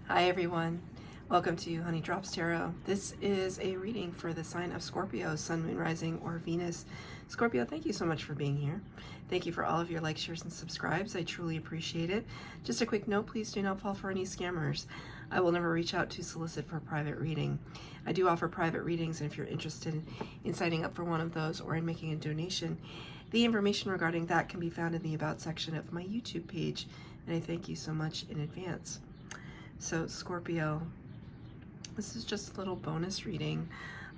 Hi everyone, welcome to Honey Drops Tarot. This is a reading for the sign of Scorpio, Sun, Moon, Rising, or Venus. Scorpio, thank you so much for being here. Thank you for all of your likes, shares, and subscribes. I truly appreciate it. Just a quick note, please do not fall for any scammers. I will never reach out to solicit for a private reading. I do offer private readings, and if you're interested in signing up for one of those or in making a donation, the information regarding that can be found in the About section of my YouTube page, and I thank you so much in advance. So Scorpio, this is just a little bonus reading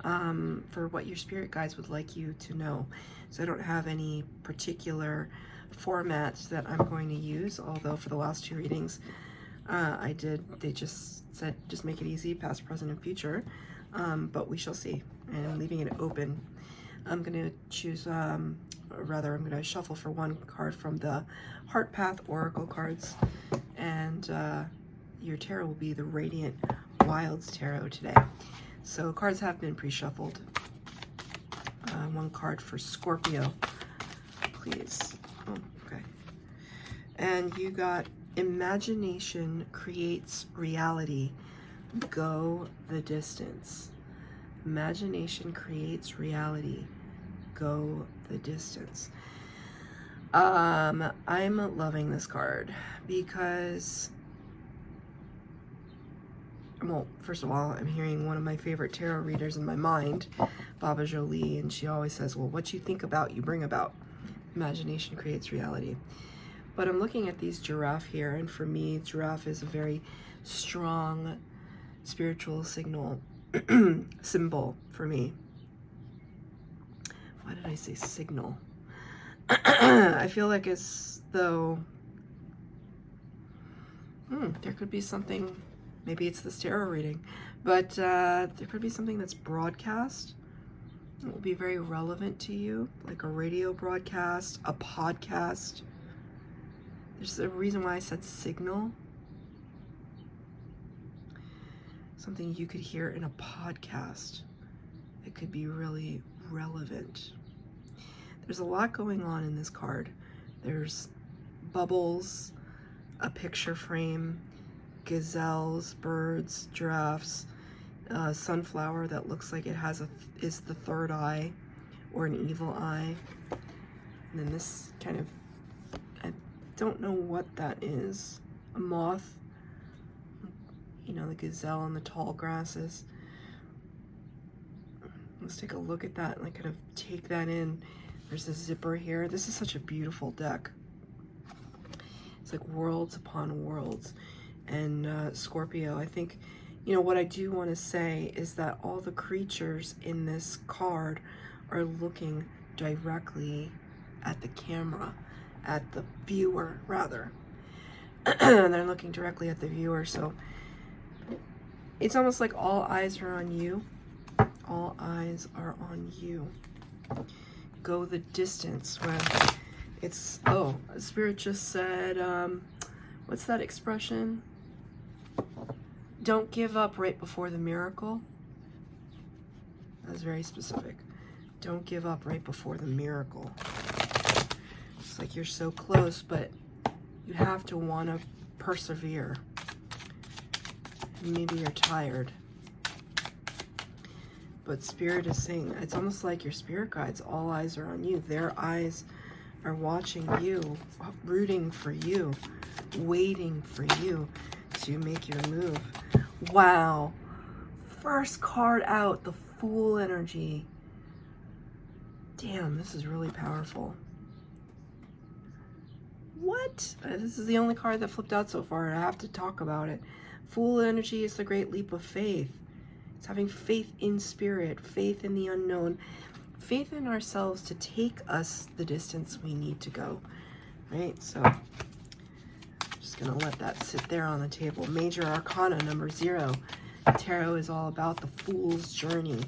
for what your spirit guides would like you to know. So I don't have any particular format that I'm going to use, although for the last two readings they just said just make it easy, past, present, and future, but we shall see. And I'm leaving it open. I'm going to choose, I'm going to shuffle for one card from the Heart Path Oracle cards, and your tarot will be the Radiant Wilds Tarot today. So cards have been pre-shuffled. One card for Scorpio, please. Oh, okay. And you got Imagination Creates Reality. Go the distance. Imagination creates reality. Go the distance. I'm loving this card because, well, first of all, I'm hearing one of my favorite tarot readers in my mind, Baba Jolie, and she always says, well, what you think about, you bring about. Imagination creates reality. But I'm looking at these giraffe here, and for me, giraffe is a very strong spiritual symbol for me. Why did I say signal? I feel like it's though, there could be something. Maybe it's this tarot reading, but there could be something that's broadcast. It will be very relevant to you, like a radio broadcast, a podcast. There's a reason why I said signal. Something you could hear in a podcast. It could be really relevant. There's a lot going on in this card. There's bubbles, a picture frame, gazelles, birds, giraffes, sunflower that looks like it is the third eye or an evil eye. And then this kind of, I don't know what that is. A moth, you know, the gazelle and the tall grasses. Let's take a look at that and like kind of take that in. There's a zipper here. This is such a beautiful deck. It's like worlds upon worlds. And Scorpio, I think, you know, what I do want to say is that all the creatures in this card are looking directly at the camera, at the viewer, rather. They're looking directly at the viewer, so it's almost like all eyes are on you. All eyes are on you. Go the distance when it's, oh, Spirit just said, what's that expression? Don't give up right before the miracle. That's very specific. Don't give up right before the miracle. It's like you're so close, but you have to want to persevere. Maybe you're tired. But Spirit is saying, it's almost like your spirit guides, all eyes are on you. Their eyes are watching you, rooting for you, waiting for you to make your move. Wow. First card out, the Fool energy. Damn, this is really powerful. What? This is the only card that flipped out so far. I have to talk about it. Fool energy is the great leap of faith. It's having faith in spirit, faith in the unknown, faith in ourselves to take us the distance we need to go, right? So I'm just going to let that sit there on the table. Major Arcana number 0. Tarot is all about the Fool's journey.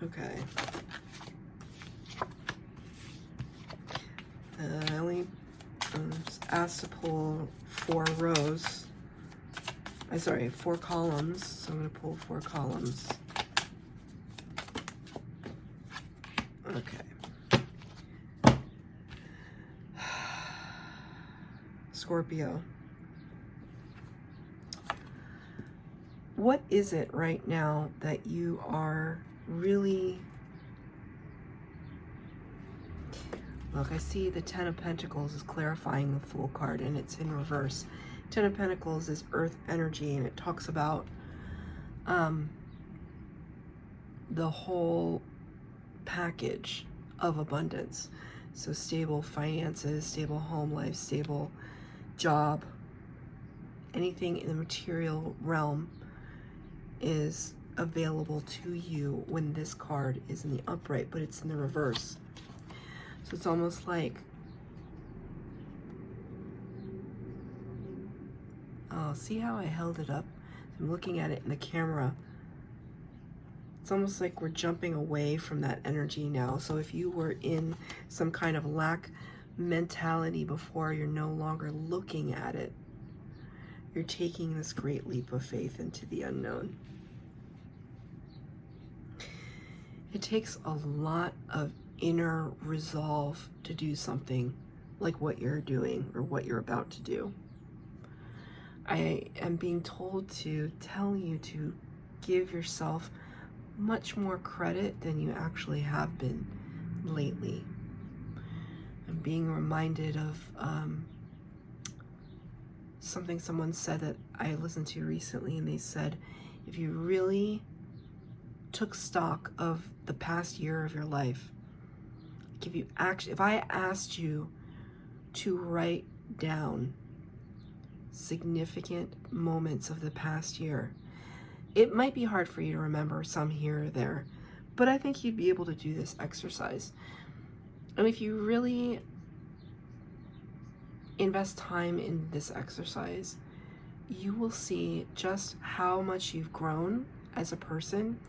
Okay. I only asked to pull 4 rows. Sorry, 4 columns. So I'm going to pull 4 columns. Scorpio. What is it right now that you are really... Look, I see the Ten of Pentacles is clarifying the Fool card, and it's in reverse. Ten of Pentacles is earth energy, and it talks about the whole package of abundance. So stable finances, stable home life, stable job, anything in the material realm is available to you when this card is in the upright, but it's in the reverse. So it's almost like, oh, see how I held it up? I'm looking at it in the camera. It's almost like we're jumping away from that energy now. So if you were in some kind of lack mentality before, you're no longer looking at it. You're taking this great leap of faith into the unknown. It takes a lot of inner resolve to do something like what you're doing or what you're about to do. I am being told to tell you to give yourself much more credit than you actually have been lately. I'm being reminded of something someone said that I listened to recently, and they said, if you really took stock of the past year of your life, if I asked you to write down significant moments of the past year, it might be hard for you to remember some here or there, but I think you'd be able to do this exercise. And if you really invest time in this exercise, you will see just how much you've grown as a person,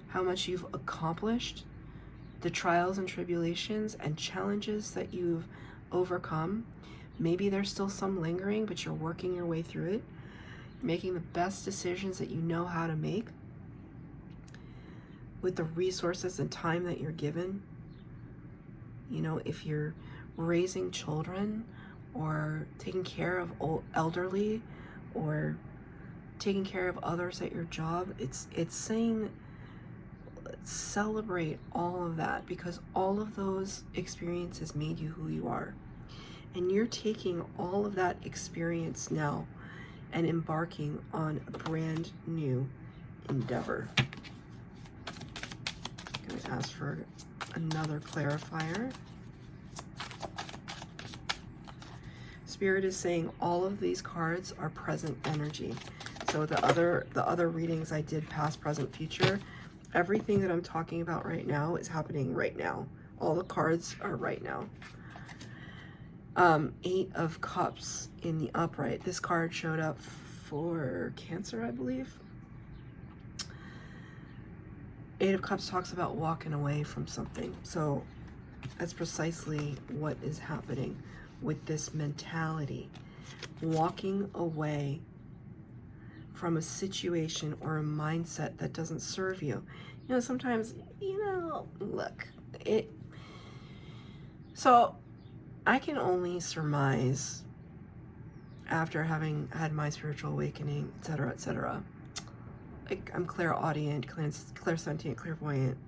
how much you've accomplished, the trials and tribulations and challenges that you've overcome. Maybe there's still some lingering, but you're working your way through it, making the best decisions that you know how to make with the resources and time that you're given. You know, if you're raising children or taking care of elderly or taking care of others at your job, it's saying celebrate all of that, because all of those experiences made you who you are. And you're taking all of that experience now and embarking on a brand new endeavor. I'm going to ask for another clarifier. Spirit is saying all of these cards are present energy. So the other readings I did, past, present, future, everything that I'm talking about right now is happening right now. All the cards are right now. Eight of Cups in the upright. This card showed up for Cancer, I believe. Eight of Cups talks about walking away from something. So that's precisely what is happening with this mentality. Walking away from a situation or a mindset that doesn't serve you. You know, sometimes, look, so I can only surmise, after having had my spiritual awakening, etc., etc., like, I'm clairaudient, clairsentient, clairvoyant,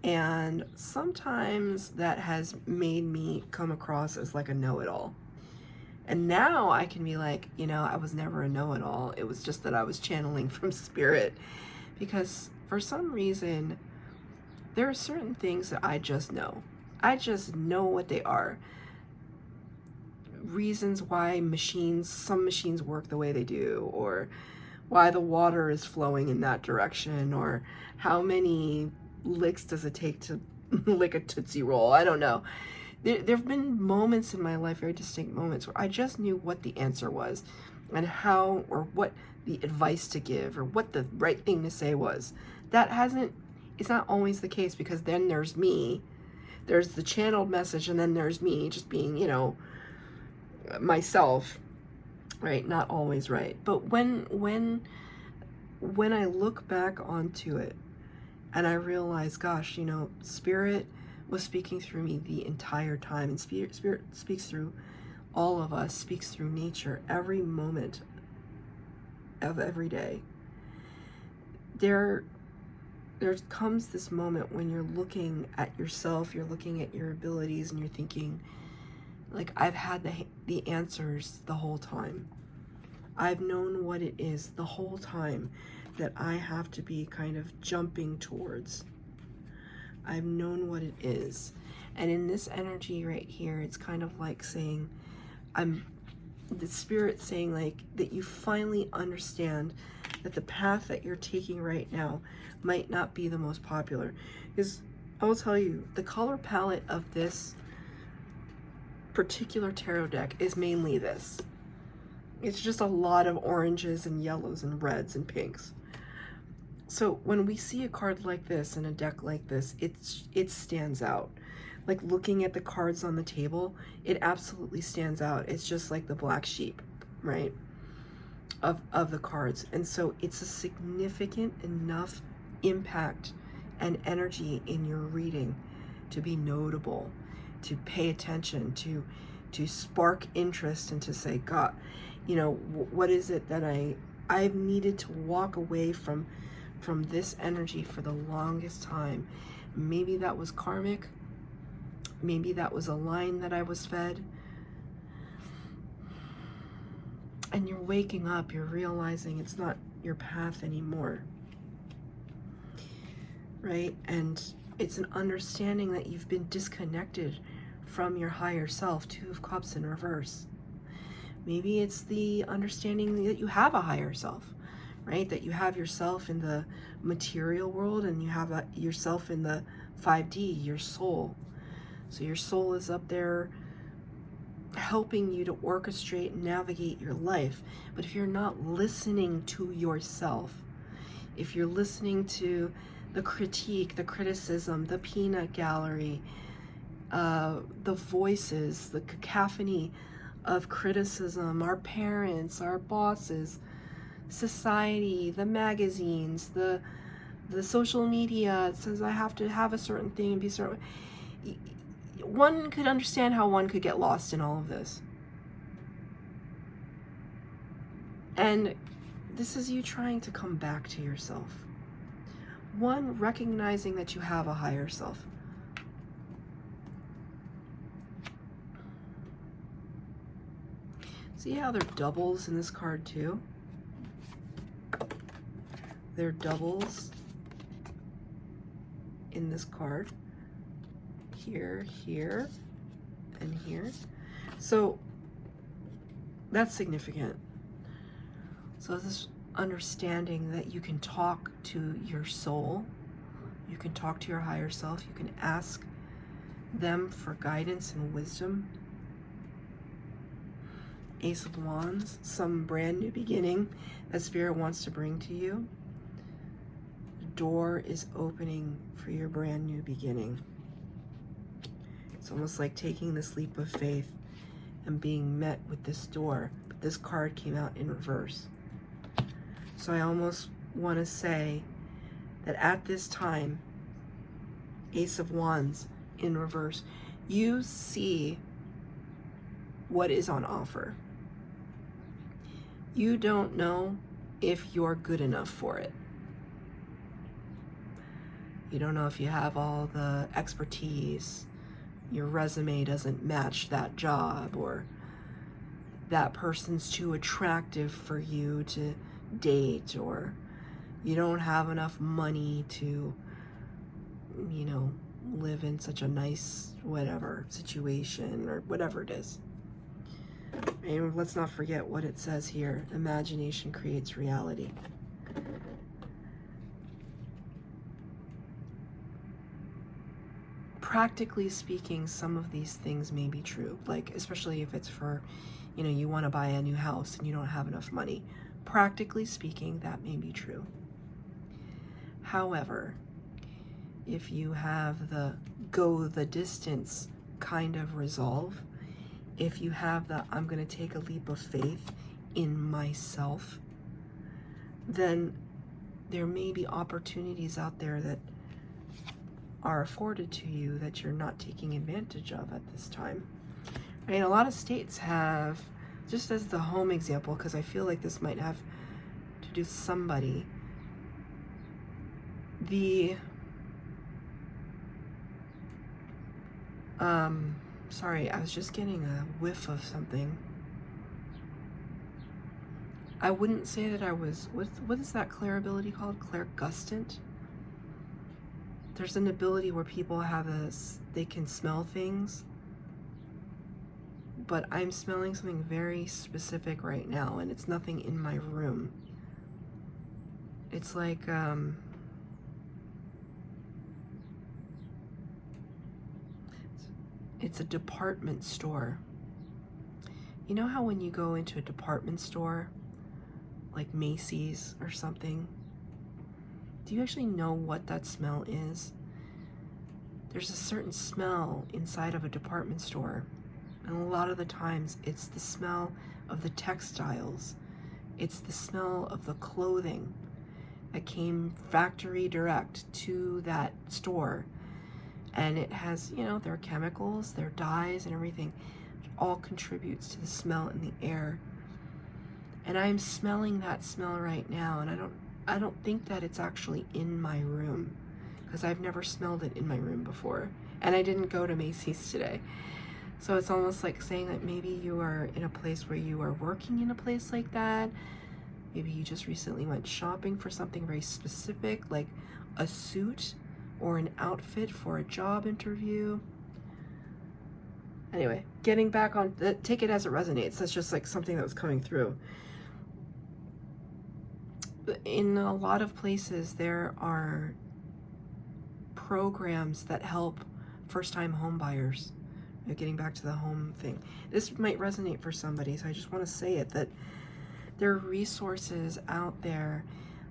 and sometimes that has made me come across as like a know-it-all. And now I can be like, I was never a know-it-all. It was just that I was channeling from spirit, because for some reason there are certain things that I just know. I just know what they are. Reasons why some machines work the way they do, or why the water is flowing in that direction, or how many licks does it take to lick a Tootsie Roll. I don't know. There have been moments in my life, very distinct moments, where I just knew what the answer was and how, or what the advice to give, or what the right thing to say was. It's not always the case, because then there's me, there's the channeled message, and then there's me just being, myself, right? Not always right. But when I look back onto it and I realize, gosh, Spirit was speaking through me the entire time, and Spirit speaks through all of us speaks through nature every moment of every day. There comes this moment when you're looking at yourself, you're looking at your abilities, and you're thinking, like, I've had the answers the whole time. I've known what it is the whole time that I have to be kind of jumping towards. I've known what it is. And in this energy right here, it's kind of like saying, the spirit saying, like, that you finally understand that the path that you're taking right now might not be the most popular. Because I will tell you, the color palette of this particular tarot deck is mainly this. It's just a lot of oranges and yellows and reds and pinks. So when we see a card like this and a deck like this, it stands out. Like, looking at the cards on the table, it absolutely stands out. It's just like the black sheep, right, of the cards. And so it's a significant enough impact and energy in your reading to be notable, to pay attention, to spark interest, and to say, God, you know, what is it that I've needed to walk away from this energy for the longest time. Maybe that was karmic. Maybe that was a line that I was fed. And you're waking up, you're realizing it's not your path anymore. Right? And it's an understanding that you've been disconnected from your higher self. Two of Cups in reverse. Maybe it's the understanding that you have a higher self, right? That you have yourself in the material world and you have yourself in the 5D, your soul. So your soul is up there helping you to orchestrate and navigate your life. But if you're not listening to yourself, if you're listening to the critique, the criticism, the peanut gallery, the voices, the cacophony of criticism, our parents, our bosses, society, the magazines, the social media, it says I have to have a certain thing and be certain. One could understand how one could get lost in all of this. And this is you trying to come back to yourself. One, recognizing that you have a higher self. See how they're doubles in this card too? They're doubles in this card. Here, here, and here. So that's significant. So this understanding that you can talk to your soul, you can talk to your higher self, you can ask them for guidance and wisdom. Ace of Wands, some brand new beginning that Spirit wants to bring to you. The door is opening for your brand new beginning. It's almost like taking this leap of faith and being met with this door. But this card came out in reverse. So I almost want to say that at this time, Ace of Wands in reverse, you see what is on offer. You don't know if you're good enough for it. You don't know if you have all the expertise. Your resume doesn't match that job, or that person's too attractive for you to date, or you don't have enough money to, you know, live in such a nice whatever situation, or whatever it is. And let's not forget what it says here. Imagination creates reality. Practically speaking, some of these things may be true. Like, especially if it's for, you know, you want to buy a new house and you don't have enough money. Practically speaking, that may be true. However, if you have the go the distance kind of resolve, if you have the I'm going to take a leap of faith in myself, then there may be opportunities out there that are afforded to you that you're not taking advantage of at this time, I mean, a lot of states have, just as the home example, because I feel like this might have to do with somebody, the sorry, I was just getting a whiff of something. I wouldn't say that I was, what is that clairability called? Clairgustant? There's an ability where people have they can smell things, but I'm smelling something very specific right now, and it's nothing in my room. It's like, it's a department store. You know how when you go into a department store, like Macy's or something, do you actually know what that smell is? There's a certain smell inside of a department store, and a lot of the times it's the smell of the textiles. It's the smell of the clothing that came factory direct to that store. And it has, you know, their chemicals, their dyes and everything. It all contributes to the smell in the air. And I'm smelling that smell right now, and I don't think that it's actually in my room, because I've never smelled it in my room before. And I didn't go to Macy's today. So it's almost like saying that maybe you are in a place where you are working in a place like that. Maybe you just recently went shopping for something very specific, like a suit or an outfit for a job interview. Anyway, getting back on, take it as it resonates. That's just like something that was coming through. In a lot of places, there are programs that help first-time home buyers. Getting back to the home thing. This might resonate for somebody, so I just want to say it, that there are resources out there,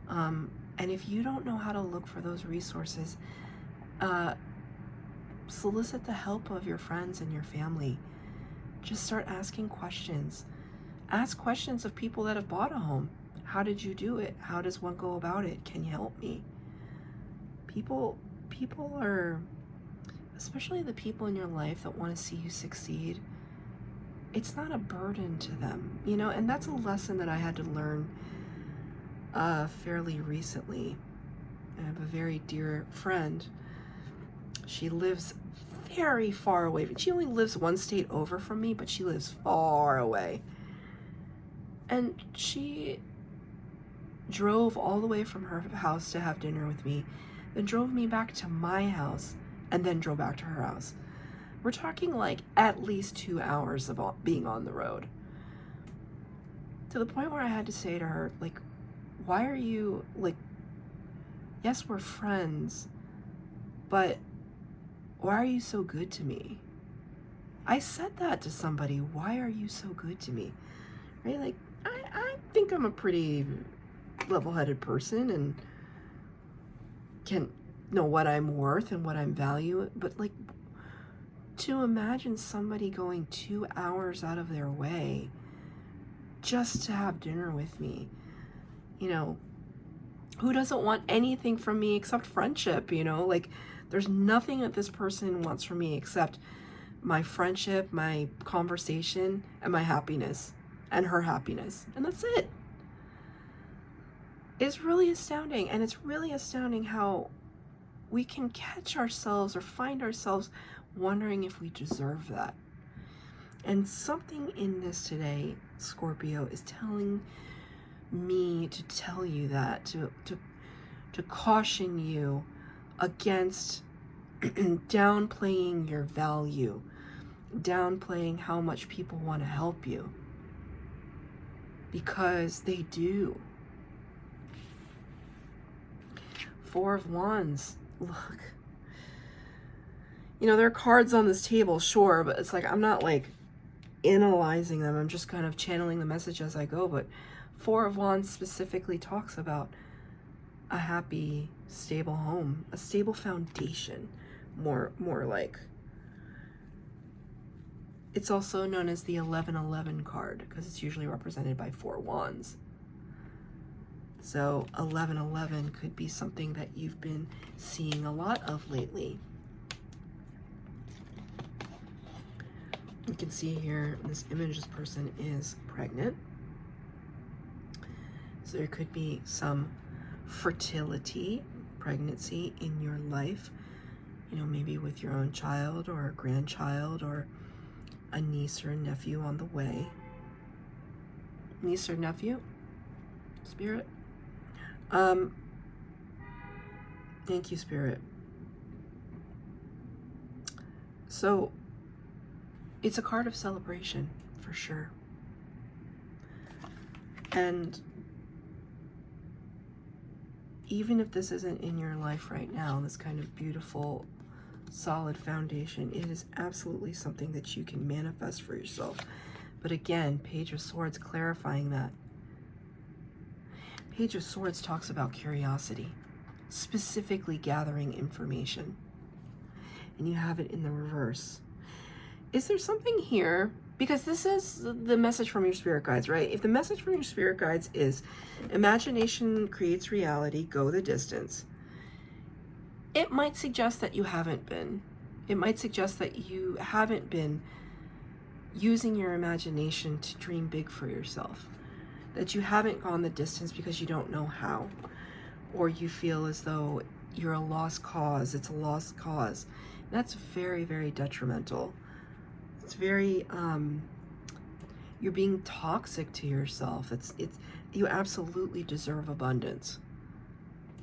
and if you don't know how to look for those resources, solicit the help of your friends and your family. Just start asking questions. Ask questions of people that have bought a home. How did you do it? How does one go about it? Can you help me? People are, especially the people in your life that want to see you succeed, it's not a burden to them, you know, and that's a lesson that I had to learn fairly recently. I have a very dear friend. She lives very far away. She only lives one state over from me, but she lives far away. And she drove all the way from her house to have dinner with me, then drove me back to my house, and then drove back to her house. We're talking like at least 2 hours of being on the road. To the point where I had to say to her, like, why are you, like, yes, we're friends, but why are you so good to me? I said that to somebody. Why are you so good to me? Right? Like, I think I'm a pretty level-headed person and can know what I'm worth and what I'm valued, but like, to imagine somebody going 2 hours out of their way just to have dinner with me, you know, who doesn't want anything from me except friendship, you know? Like, there's nothing that this person wants from me except my friendship, my conversation, and my happiness, and her happiness, and that's it. It's really astounding, and it's really astounding how we can catch ourselves or find ourselves wondering if we deserve that. And something in this today, Scorpio, is telling me to tell you that, to caution you against downplaying your value, downplaying how much people want to help you, because they do. Four of Wands, look. You know, there are cards on this table, sure, but it's like, I'm not like analyzing them. I'm just kind of channeling the message as I go. But Four of Wands specifically talks about a happy, stable home, a stable foundation, more like. It's also known as the 1111 card because it's usually represented by 4 wands. So 1111 could be something that you've been seeing a lot of lately. You can see here in this image, this person is pregnant. So there could be some fertility, pregnancy in your life, you know, maybe with your own child or a grandchild or a niece or a nephew on the way. Niece or nephew? Spirit? Thank you, Spirit. So it's a card of celebration for sure. And even if this isn't in your life right now, this kind of beautiful, solid foundation, it is absolutely something that you can manifest for yourself. But again, Page of Swords clarifying that. Page of Swords talks about curiosity, specifically gathering information. And you have it in the reverse. Is there something here? Because this is the message from your spirit guides, right? If the message from your spirit guides is imagination creates reality, go the distance, it might suggest that you haven't been. It might suggest that you haven't been using your imagination to dream big for yourself. That you haven't gone the distance because you don't know how. Or you feel as though you're a lost cause. It's a lost cause. That's very, very detrimental. It's very, you're being toxic to yourself. You absolutely deserve abundance.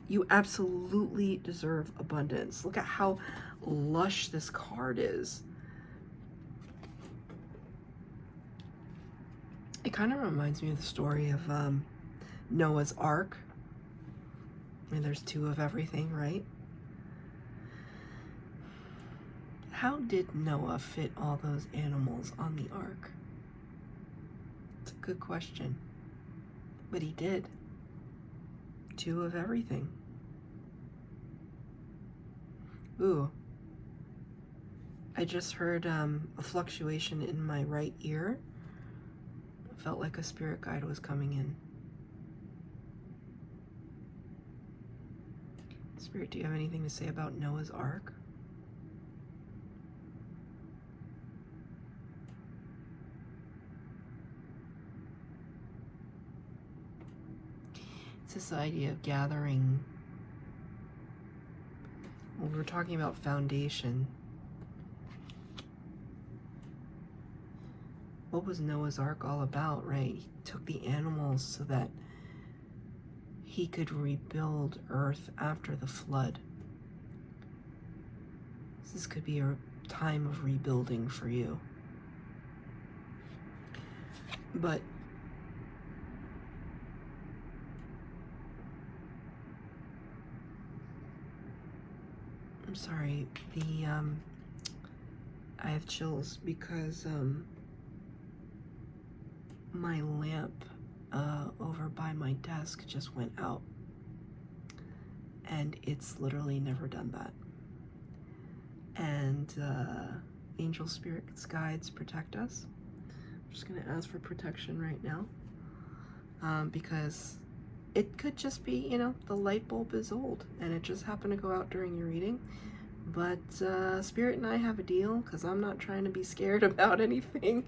You absolutely deserve abundance. Look at how lush this card is. It kind of reminds me of the story of Noah's Ark. I mean, there's two of everything, right? How did Noah fit all those animals on the ark? It's a good question. But he did. Two of everything. Ooh. I just heard a fluctuation in my right ear. It felt like a spirit guide was coming in. Spirit, do you have anything to say about Noah's Ark? It's this idea of gathering. Well, we were talking about foundation. What was Noah's Ark all about, right? He took the animals so that he could rebuild Earth after the flood. This could be a time of rebuilding for you. But I'm sorry, I have chills because my lamp over by my desk just went out, and it's literally never done that. And angel spirits, guides, protect us. I'm just gonna ask for protection right now, because it could just be, you know, the light bulb is old and it just happened to go out during your reading. But Spirit and I have a deal, because I'm not trying to be scared about anything.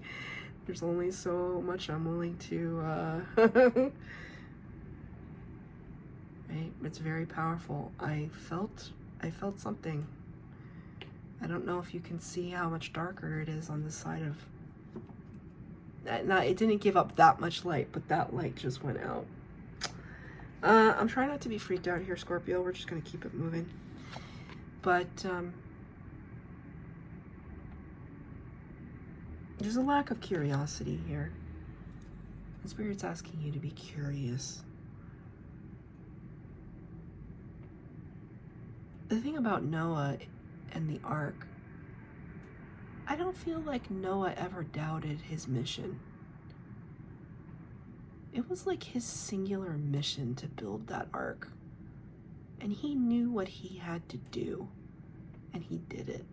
There's only so much I'm willing to, right? It's very powerful. I felt something. I don't know if you can see how much darker it is on this side of, it didn't give up that much light, but that light just went out. I'm trying not to be freaked out here, Scorpio. We're just going to keep it moving. But there's a lack of curiosity here. And Spirit's asking you to be curious. The thing about Noah and the ark, I don't feel like Noah ever doubted his mission. It was like his singular mission to build that ark. And he knew what he had to do. And he did it.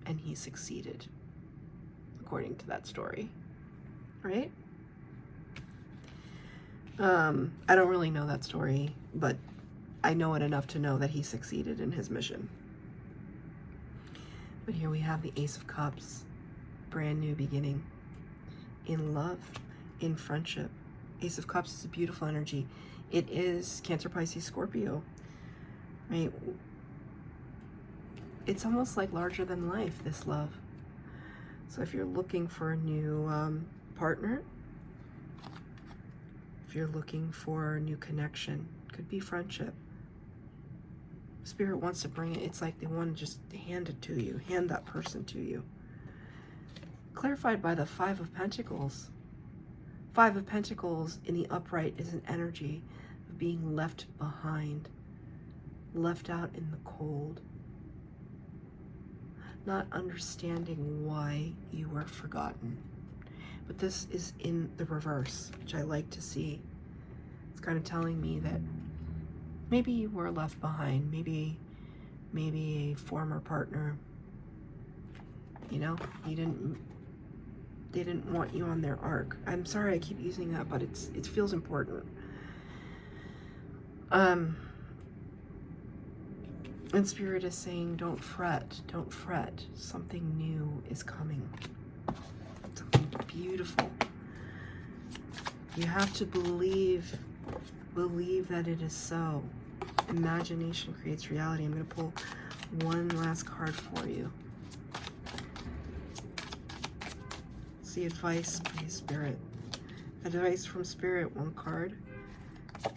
And he succeeded. According to that story. Right? I don't really know that story, but I know it enough to know that he succeeded in his mission. But here we have the Ace of Cups. brand new beginning. In love, in friendship. Ace of Cups is a beautiful energy. It is Cancer, Pisces, Scorpio, right? It's almost like larger than life, this love. So if you're looking for a new partner, if you're looking for a new connection, could be friendship. Spirit wants to bring it. It's like they want to just hand it to you, hand that person to you. Clarified by the Five of Pentacles. Five of Pentacles in the upright is an energy of being left behind, left out in the cold, not understanding why you were forgotten. But this is in the reverse, which I like to see. It's kind of telling me that maybe you were left behind, maybe a former partner, you know, they didn't want you on their arc. I'm sorry I keep using that, but it feels important. And Spirit is saying, don't fret, don't fret. Something new is coming. Something beautiful. You have to believe that it is so. Imagination creates reality. I'm going to pull one last card for you. It's the advice, please, Spirit. Advice from Spirit, one card.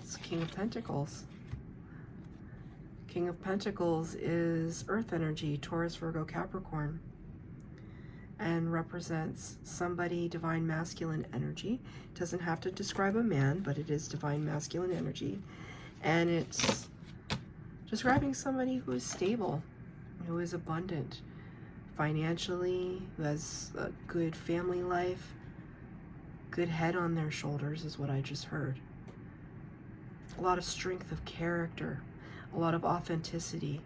It's King of Pentacles. King of Pentacles is earth energy, Taurus, Virgo, Capricorn, and represents somebody, divine masculine energy. It doesn't have to describe a man, but it is divine masculine energy. And it's describing somebody who is stable, who is abundant financially, who has a good family life, good head on their shoulders is what I just heard. A lot of strength of character, a lot of authenticity,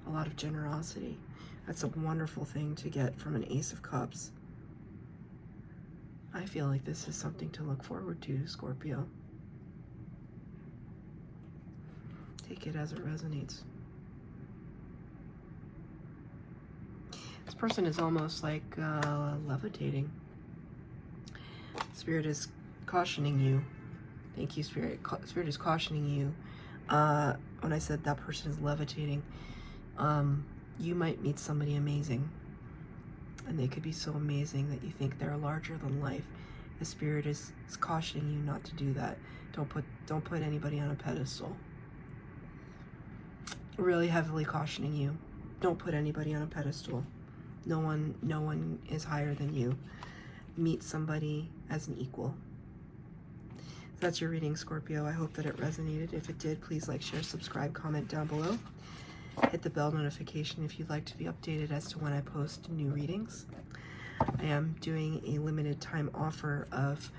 a lot of generosity. That's a wonderful thing to get from an Ace of Cups. I feel like this is something to look forward to, Scorpio. Take it as it resonates. This person is almost like levitating. Spirit is cautioning you. Thank you, Spirit. Spirit is cautioning you. When I said that person is levitating, you might meet somebody amazing. And they could be so amazing that you think they're larger than life. The Spirit is cautioning you not to do that. Don't put anybody on a pedestal. Really heavily cautioning you. Don't put anybody on a pedestal. No one is higher than you. Meet somebody as an equal. That's your reading, Scorpio. I hope that it resonated. If it did, please like, share, subscribe, comment down below. Hit the bell notification if you'd like to be updated as to when I post new readings. I am doing a limited time offer of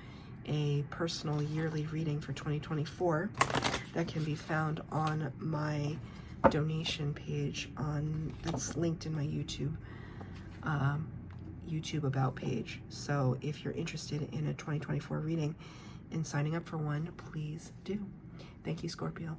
a personal yearly reading for 2024 that can be found on my donation page that's linked in my YouTube About page. So if you're interested in a 2024 reading and signing up for one, please do. Thank you, Scorpio.